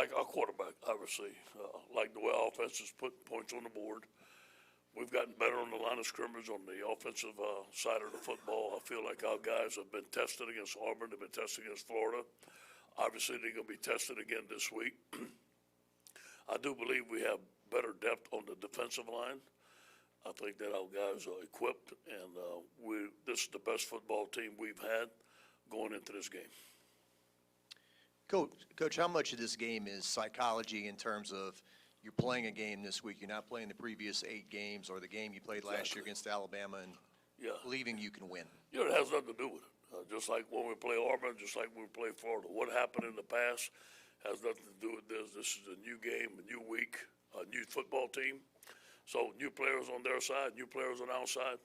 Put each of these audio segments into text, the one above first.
like our quarterback, obviously. Like the way our offense is putting points on the board. We've gotten better on the line of scrimmage on the offensive side of the football. I feel like our guys have been tested against Auburn. They've been tested against Florida. Obviously, they're going to be tested again this week. I do believe we have better depth on the defensive line. I think that our guys are equipped, and this is the best football team we've had going into this game. Coach, how much of this game is psychology in terms of you're playing a game this week, you're not playing the previous 8 games or the game you played last year against Alabama and believing you can win? You know, it has nothing to do with it. Just like when we play Auburn, just like when we play Florida. What happened in the past has nothing to do with this. This is a new game, a new week, a new football team. So new players on their side, new players on our side,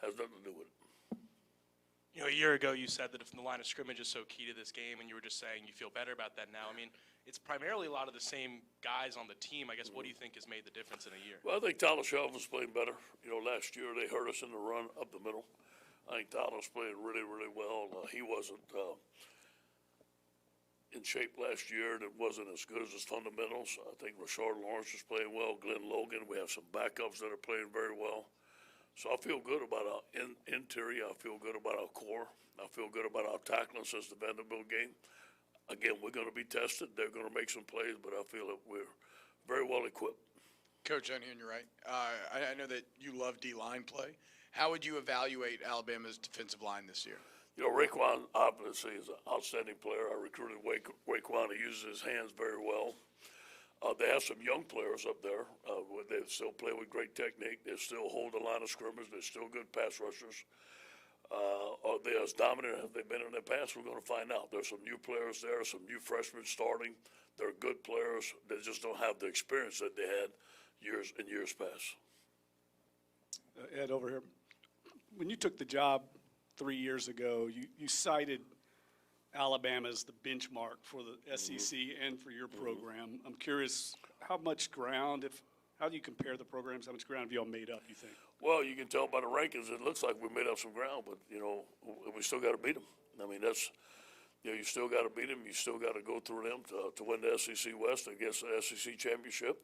has nothing to do with it. You know, a year ago you said that if the line of scrimmage is so key to this game, and you were just saying you feel better about that now. I mean, it's primarily a lot of the same guys on the team. I guess what do you think has made the difference in a year? Well, I think Tyler Shelton's playing better. You know, last year they hurt us in the run up the middle. I think Tyler's playing really, really well. He wasn't in shape last year, and it wasn't as good as his fundamentals. I think Rashard Lawrence is playing well. Glenn Logan, we have some backups that are playing very well. So I feel good about our interior. I feel good about our core. I feel good about our tackling since the Vanderbilt game. Again, we're going to be tested. They're going to make some plays, but I feel that we're very well equipped. Coach, on here, and you're right. I know that you love D-line play. How would you evaluate Alabama's defensive line this year? You know, Raekwon obviously is an outstanding player. I recruited Raekwon. He uses his hands very well. They have some young players up there. They still play with great technique. They still hold the line of scrimmage. They're still good pass rushers. Are they as dominant as they've been in the past? We're going to find out. There's some new players there, some new freshmen starting. They're good players. They just don't have the experience that they had years past. Ed, over here. When you took the job 3 years ago, you cited Alabama as the benchmark for the SEC and for your program. I'm curious, how much ground, how do you compare the programs? How much ground have you all made up, you think? Well, you can tell by the rankings, it looks like we made up some ground, but, you know, we still got to beat them. I mean, that's, you know, you still got to beat them. You still got to go through them to win the SEC West and get the SEC championship.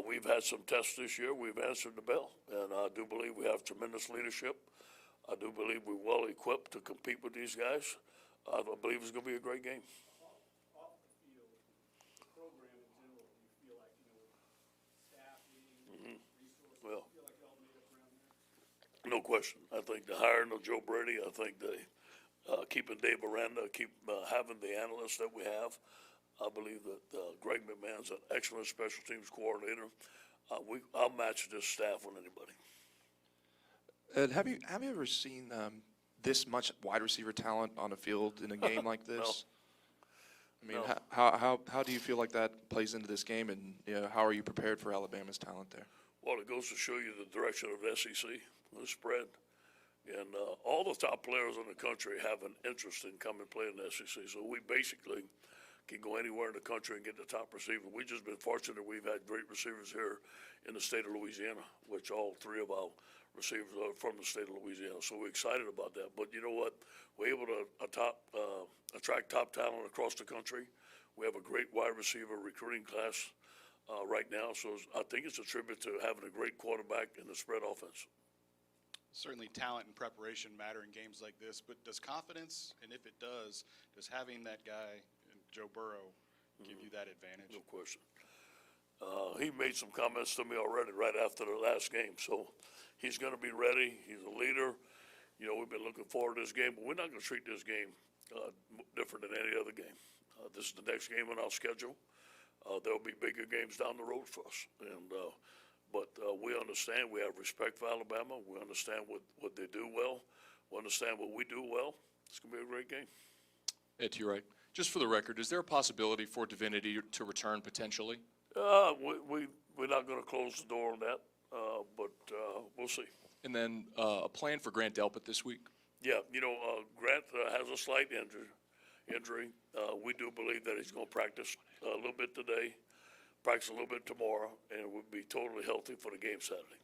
We've had some tests this year. We've answered the bell, and I do believe we have tremendous leadership. I do believe we're well equipped to compete with these guys. I believe it's going to be a great game. Off the field, the program in general, do you feel like, you know, staffing, resources, Well, do you feel like y'all made up ground there? no question. I think the hiring of Joe Brady, I think keeping Dave Aranda, having the analysts that we have. I believe that Greg McMahon's an excellent special teams coordinator. I'll match this staff with anybody. Ed, have you ever seen this much wide receiver talent on a field in a game like this? No. I mean, No. how do you feel like that plays into this game, and you know, how are you prepared for Alabama's talent there? Well, it goes to show you the direction of the SEC, the spread. And all the top players in the country have an interest in coming play in the SEC. So we basically can go anywhere in the country and get the top receiver. We've just been fortunate we've had great receivers here in the state of Louisiana, which all 3 of our receivers are from the state of Louisiana. So we're excited about that. But you know what? We're able to attract top talent across the country. We have a great wide receiver recruiting class right now. So I think it's a tribute to having a great quarterback in the spread offense. Certainly talent and preparation matter in games like this, but does confidence, and if it does having that guy, Joe Burrow, give you that advantage? No question. He made some comments to me already right after the last game, so he's going to be ready. He's a leader. You know, we've been looking forward to this game, but we're not going to treat this game different than any other game. This is the next game on our schedule. There'll be bigger games down the road for us, but we understand. We have respect for Alabama. We understand what they do well. We understand what we do well. It's going to be a great game. Ed, to your right. Just for the record, is there a possibility for Divinity to return potentially? We're not going to close the door on that, but we'll see. And then a plan for Grant Delpit this week? Yeah, you know, Grant has a slight injury. We do believe that he's going to practice a little bit today, practice a little bit tomorrow, and will be totally healthy for the game Saturday.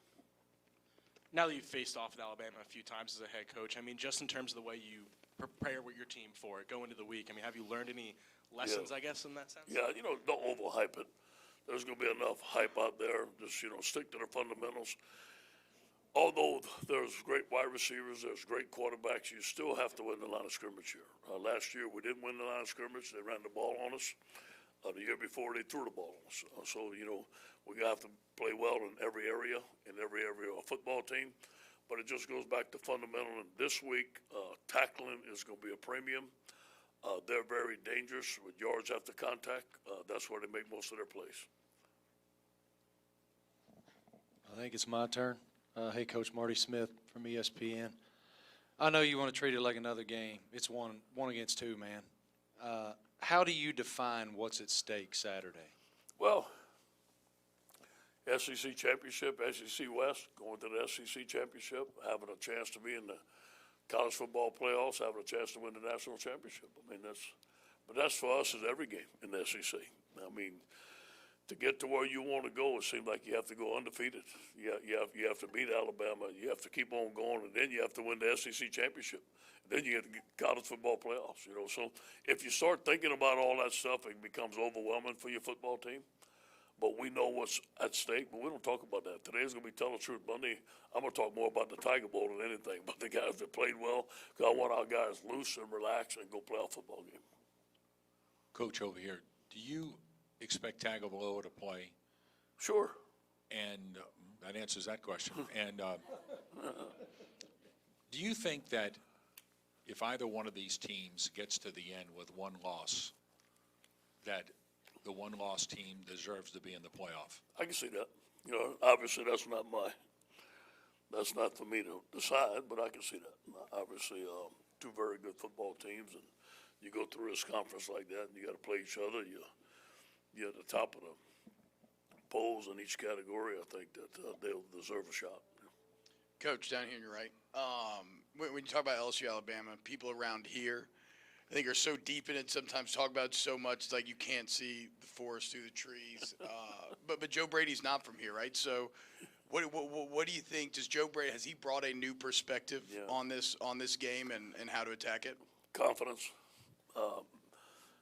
Now that you've faced off with Alabama a few times as a head coach, I mean, just in terms of the way you prepare with your team for it, go into the week, I mean, have you learned any lessons, I guess, in that sense? Yeah, don't overhype it. There's going to be enough hype out there. Just, stick to the fundamentals. Although there's great wide receivers, there's great quarterbacks, you still have to win the line of scrimmage here. Last year, we didn't win the line of scrimmage. They ran the ball on us. The year before, they threw the ball on us. So, we have to play well in every area of a football team. But it just goes back to fundamental. And this week, tackling is going to be a premium. They're very dangerous with yards after contact. That's where they make most of their plays. I think it's my turn. Hey, Coach Marty Smith from ESPN. I know you want to treat it like another game. It's one against two, man. How do you define what's at stake Saturday? Well, SEC Championship, SEC West, going to the SEC Championship, having a chance to be in the college football playoffs, having a chance to win the national championship. I mean, that's for us is every game in the SEC. I mean, to get to where you want to go, it seems like you have to go undefeated. You have to beat Alabama. You have to keep on going, and then you have to win the SEC championship. Then you get to get college football playoffs. So if you start thinking about all that stuff, it becomes overwhelming for your football team. But we know what's at stake, but we don't talk about that. Today's going to be Tell the Truth Monday. I'm going to talk more about the Tiger Bowl than anything, about the guys that played well, because I want our guys loose and relax and go play a football game. Coach over here, do you expect Tagovailoa to play? Sure. And that answers that question. And do you think that if either one of these teams gets to the end with one loss, that the one-loss team deserves to be in the playoff? I can see that. Obviously that's not for me to decide, but I can see that. Obviously, two very good football teams, and you go through this conference like that, and you got to play each other. You're at the top of the polls in each category. I think that they'll deserve a shot. Coach, down here on your right, when you talk about LSU Alabama, people around here, I think are so deep in it. Sometimes talk about it so much, it's like you can't see the forest through the trees. But Joe Brady's not from here, right? So, what do you think? Has he brought a new perspective on this game and how to attack it? Confidence.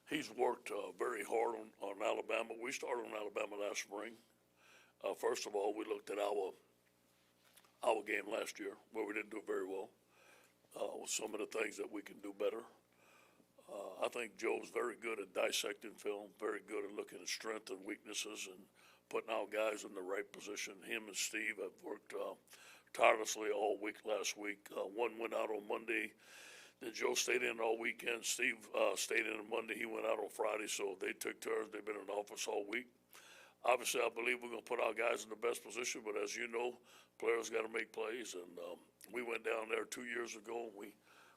He's worked very hard on Alabama. We started on Alabama last spring. First of all, we looked at our game last year where we didn't do very well. With some of the things that we can do better. I think Joe's very good at dissecting film, very good at looking at strengths and weaknesses and putting our guys in the right position. Him and Steve have worked tirelessly all week last week. One went out on Monday. Then Joe stayed in all weekend. Steve stayed in on Monday. He went out on Friday, so they took turns. They've been in the office all week. Obviously, I believe we're going to put our guys in the best position, but as you know, players got to make plays. And we went down there 2 years ago, and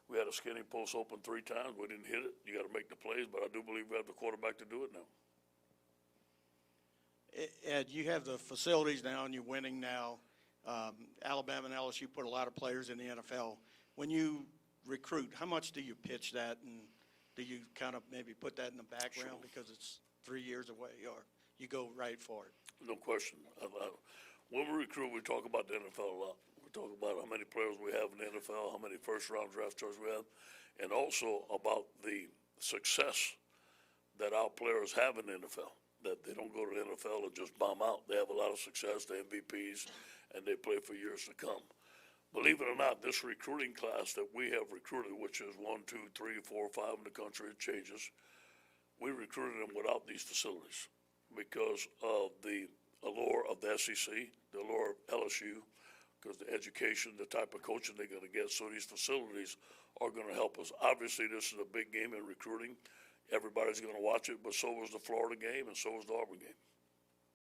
we had a skinny post open 3 times. We didn't hit it. You got to make the plays, but I do believe we have the quarterback to do it now. Ed, you have the facilities now, and you're winning now. Alabama and LSU put a lot of players in the NFL. When you recruit, how much do you pitch that, and do you kind of maybe put that in the background because it's 3 years away, or you go right for it? No question. When we recruit, we talk about the NFL a lot. We talk about how many players we have in the NFL, how many first-round draft choices we have, and also about the success that our players have in the NFL, that they don't go to the NFL and just bomb out. They have a lot of success, they're MVPs, and they play for years to come. Believe it or not, this recruiting class that we have recruited, which is 1, 2, 3, 4, 5 in the country, it changes, we recruited them without these facilities because of the allure of the SEC, the allure of LSU, because the education, the type of coaching they're going to get. So these facilities are going to help us. Obviously, this is a big game in recruiting. Everybody's going to watch it, but so was the Florida game and so was the Auburn game.